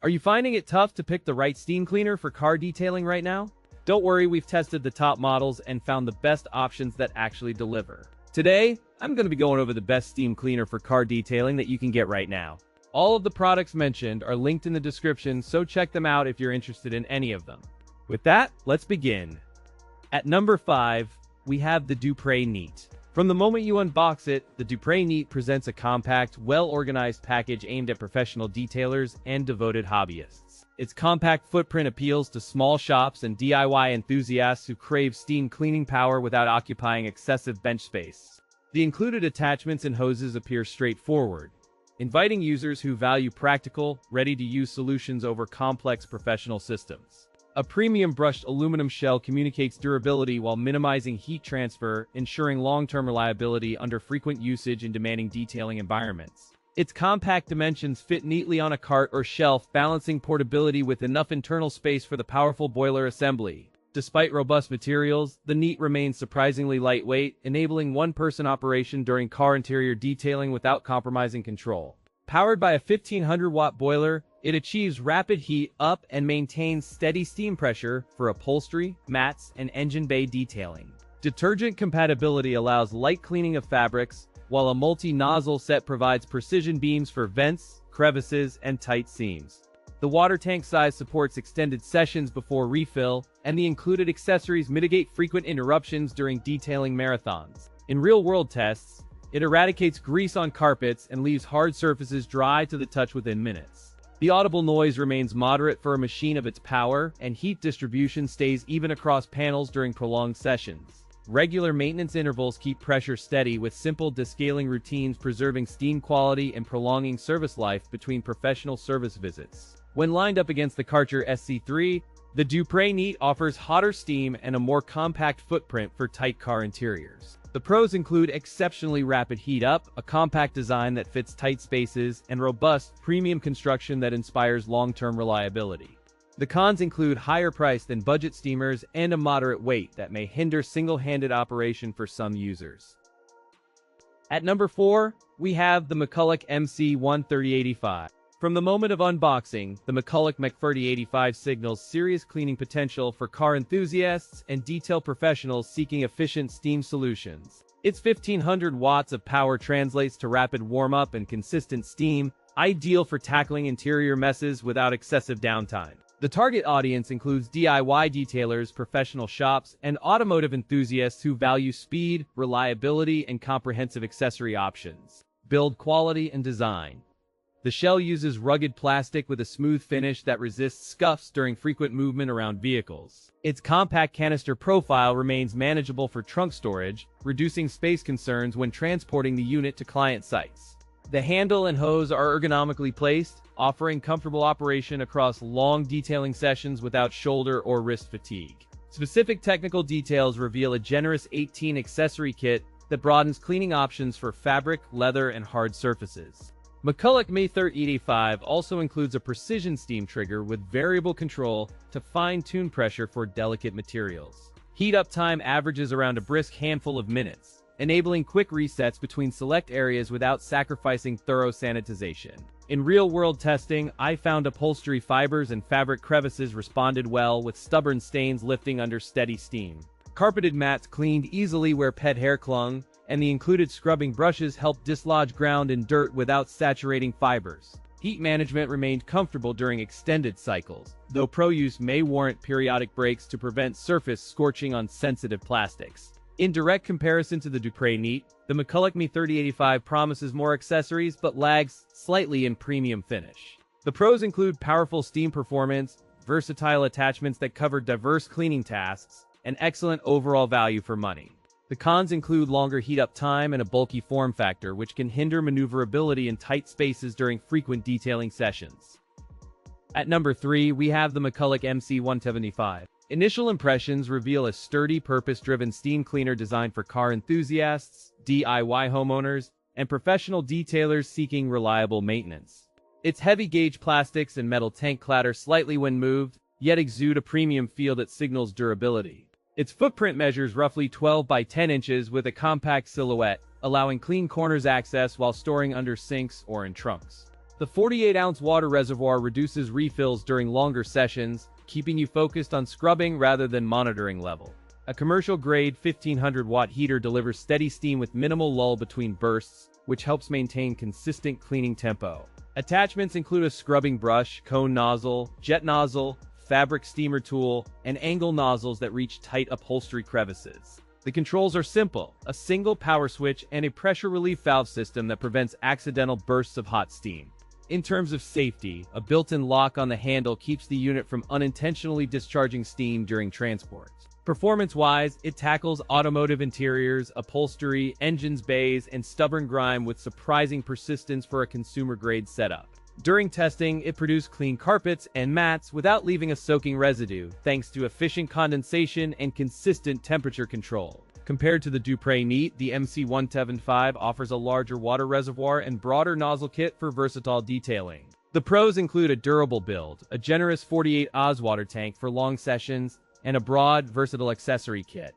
Are you finding it tough to pick the right steam cleaner for car detailing right now? Don't worry, we've tested the top models and found the best options that actually deliver. Today, I'm going to be going over the best steam cleaner for car detailing that you can get right now. All of the products mentioned are linked in the description, so check them out if you're interested in any of them. With that, let's begin. At number 5, we have the Dupray Neat. From the moment you unbox it, the Dupray Neat presents a compact, well-organized package aimed at professional detailers and devoted hobbyists. Its compact footprint appeals to small shops and DIY enthusiasts who crave steam cleaning power without occupying excessive bench space. The included attachments and hoses appear straightforward, inviting users who value practical, ready-to-use solutions over complex professional systems. A premium brushed aluminum shell communicates durability while minimizing heat transfer, ensuring long-term reliability under frequent usage in demanding detailing environments. Its compact dimensions fit neatly on a cart or shelf, balancing portability with enough internal space for the powerful boiler assembly. Despite robust materials, the Neat remains surprisingly lightweight, enabling one-person operation during car interior detailing without compromising control. Powered by a 1500-watt boiler, it achieves rapid heat up and maintains steady steam pressure for upholstery, mats, and engine bay detailing. Detergent compatibility allows light cleaning of fabrics, while a multi-nozzle set provides precision beams for vents, crevices, and tight seams. The water tank size supports extended sessions before refill, and the included accessories mitigate frequent interruptions during detailing marathons. In real-world tests, it eradicates grease on carpets and leaves hard surfaces dry to the touch within minutes. The audible noise remains moderate for a machine of its power, and heat distribution stays even across panels during prolonged sessions. Regular maintenance intervals keep pressure steady, with simple descaling routines preserving steam quality and prolonging service life between professional service visits. When lined up against the Karcher SC3, the Dupray Neat offers hotter steam and a more compact footprint for tight car interiors. The pros include exceptionally rapid heat up, a compact design that fits tight spaces, and robust, premium construction that inspires long-term reliability. The cons include higher price than budget steamers and a moderate weight that may hinder single-handed operation for some users. At number 4, we have the McCulloch MC1385. From the moment of unboxing, the McCulloch MC1385 signals serious cleaning potential for car enthusiasts and detail professionals seeking efficient steam solutions. Its 1500 watts of power translates to rapid warm-up and consistent steam, ideal for tackling interior messes without excessive downtime. The target audience includes DIY detailers, professional shops, and automotive enthusiasts who value speed, reliability, and comprehensive accessory options. Build quality and design. The shell uses rugged plastic with a smooth finish that resists scuffs during frequent movement around vehicles. Its compact canister profile remains manageable for trunk storage, reducing space concerns when transporting the unit to client sites. The handle and hose are ergonomically placed, offering comfortable operation across long detailing sessions without shoulder or wrist fatigue. Specific technical details reveal a generous 18 accessory kit that broadens cleaning options for fabric, leather, and hard surfaces. McCulloch MC1385 also includes a precision steam trigger with variable control to fine-tune pressure for delicate materials. Heat-up time averages around a brisk handful of minutes, enabling quick resets between select areas without sacrificing thorough sanitization. In real-world testing, I found upholstery fibers and fabric crevices responded well, with stubborn stains lifting under steady steam. Carpeted mats cleaned easily where pet hair clung, and the included scrubbing brushes helped dislodge ground and dirt without saturating fibers. Heat management remained comfortable during extended cycles, though pro use may warrant periodic breaks to prevent surface scorching on sensitive plastics. In direct comparison to the Dupray Neat, the McCulloch MC1385 promises more accessories but lags slightly in premium finish. The pros include powerful steam performance, versatile attachments that cover diverse cleaning tasks, and excellent overall value for money. The cons include longer heat-up time and a bulky form factor, which can hinder maneuverability in tight spaces during frequent detailing sessions. At number 3, we have the McCulloch MC1275. Initial impressions reveal a sturdy, purpose-driven steam cleaner designed for car enthusiasts, DIY homeowners, and professional detailers seeking reliable maintenance. Its heavy-gauge plastics and metal tank clatter slightly when moved, yet exude a premium feel that signals durability. Its footprint measures roughly 12 by 10 inches with a compact silhouette, allowing clean corners access while storing under sinks or in trunks. The 48-ounce water reservoir reduces refills during longer sessions, keeping you focused on scrubbing rather than monitoring level. A commercial-grade 1500-watt heater delivers steady steam with minimal lull between bursts, which helps maintain consistent cleaning tempo. Attachments include a scrubbing brush, cone nozzle, jet nozzle, fabric steamer tool, and angle nozzles that reach tight upholstery crevices. The controls are simple: a single power switch and a pressure relief valve system that prevents accidental bursts of hot steam. In terms of safety, a built-in lock on the handle keeps the unit from unintentionally discharging steam during transport. Performance-wise, it tackles automotive interiors, upholstery, engines, bays, and stubborn grime with surprising persistence for a consumer-grade setup. During testing, it produced clean carpets and mats without leaving a soaking residue, thanks to efficient condensation and consistent temperature control. Compared to the Dupray Neat, the MC1275 offers a larger water reservoir and broader nozzle kit for versatile detailing. The pros include a durable build, a generous 48 Oz water tank for long sessions, and a broad, versatile accessory kit.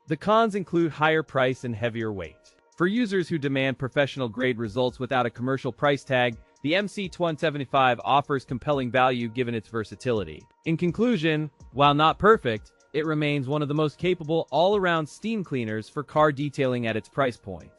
The cons include higher price and heavier weight. For users who demand professional-grade results without a commercial price tag, the MC1275 offers compelling value given its versatility. In conclusion, while not perfect, it remains one of the most capable all-around steam cleaners for car detailing at its price point.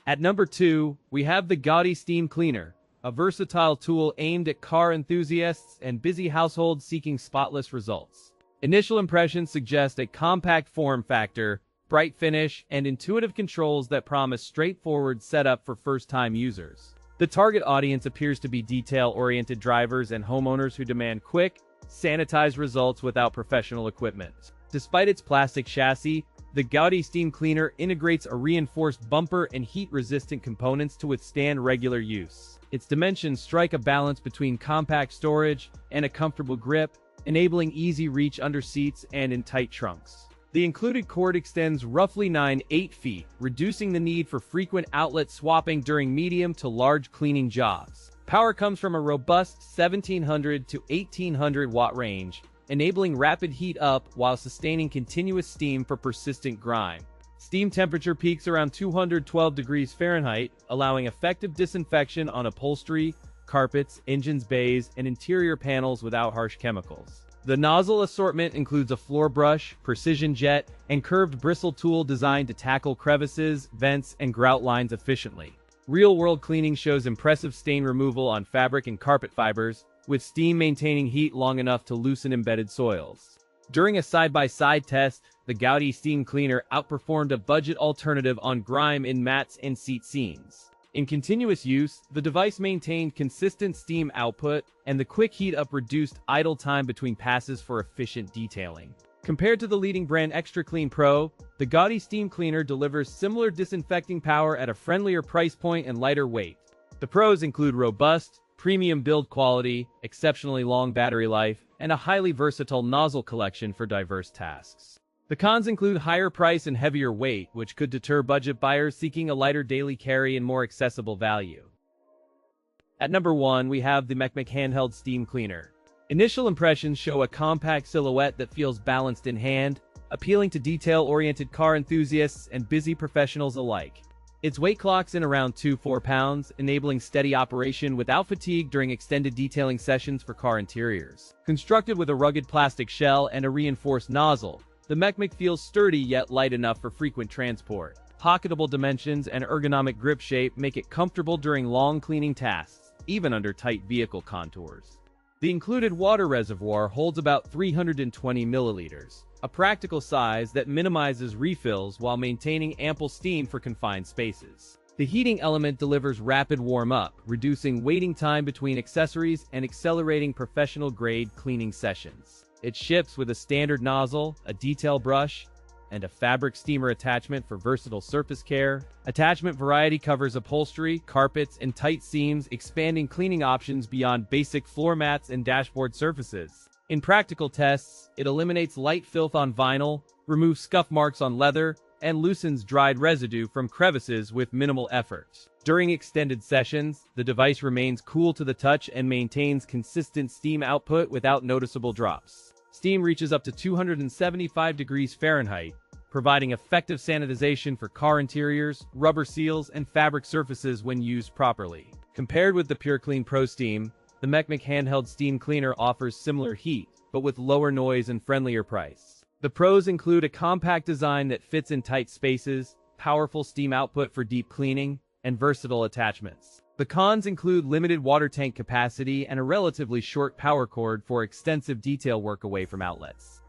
At number 2, we have the Gautye Steam Cleaner, a versatile tool aimed at car enthusiasts and busy households seeking spotless results. Initial impressions suggest a compact form factor, bright finish, and intuitive controls that promise straightforward setup for first-time users. The target audience appears to be detail-oriented drivers and homeowners who demand quick, sanitized results without professional equipment. Despite its plastic chassis, the Gautye Steam Cleaner integrates a reinforced bumper and heat-resistant components to withstand regular use. Its dimensions strike a balance between compact storage and a comfortable grip, enabling easy reach under seats and in tight trunks. The included cord extends roughly 9-8 feet, reducing the need for frequent outlet swapping during medium to large cleaning jobs. Power comes from a robust 1700 to 1800 watt range, enabling rapid heat up while sustaining continuous steam for persistent grime. Steam temperature peaks around 212 degrees Fahrenheit, allowing effective disinfection on upholstery, carpets, engines, bays, and interior panels without harsh chemicals. The nozzle assortment includes a floor brush, precision jet, and curved bristle tool designed to tackle crevices, vents, and grout lines efficiently. Real-world cleaning shows impressive stain removal on fabric and carpet fibers, with steam maintaining heat long enough to loosen embedded soils. During a side-by-side test, the Gautye Steam Cleaner outperformed a budget alternative on grime in mats and seat scenes. In continuous use, the device maintained consistent steam output, and the quick heat-up reduced idle time between passes for efficient detailing. Compared to the leading brand Extra Clean Pro, the Gautye Steam Cleaner delivers similar disinfecting power at a friendlier price point and lighter weight. The pros include robust, premium build quality, exceptionally long battery life, and a highly versatile nozzle collection for diverse tasks. The cons include higher price and heavier weight, which could deter budget buyers seeking a lighter daily carry and more accessible value. At number 1, we have the Mecmic Handheld Steam Cleaner. Initial impressions show a compact silhouette that feels balanced in hand, appealing to detail-oriented car enthusiasts and busy professionals alike. Its weight clocks in around 2-4 pounds, enabling steady operation without fatigue during extended detailing sessions for car interiors. Constructed with a rugged plastic shell and a reinforced nozzle, the Mecmic feels sturdy yet light enough for frequent transport. Pocketable dimensions and ergonomic grip shape make it comfortable during long cleaning tasks, even under tight vehicle contours. The included water reservoir holds about 320 milliliters, a practical size that minimizes refills while maintaining ample steam for confined spaces. The heating element delivers rapid warm-up, reducing waiting time between accessories and accelerating professional-grade cleaning sessions. It ships with a standard nozzle, a detail brush, and a fabric steamer attachment for versatile surface care. Attachment variety covers upholstery, carpets, and tight seams, expanding cleaning options beyond basic floor mats and dashboard surfaces. In practical tests, it eliminates light filth on vinyl, removes scuff marks on leather, and loosens dried residue from crevices with minimal effort. During extended sessions, the device remains cool to the touch and maintains consistent steam output without noticeable drops. Steam reaches up to 275 degrees Fahrenheit, providing effective sanitization for car interiors, rubber seals, and fabric surfaces when used properly. Compared with the PureClean Pro Steam, the Mecmic Handheld Steam Cleaner offers similar heat, but with lower noise and friendlier price. The pros include a compact design that fits in tight spaces, powerful steam output for deep cleaning, and versatile attachments. The cons include limited water tank capacity and a relatively short power cord for extensive detail work away from outlets.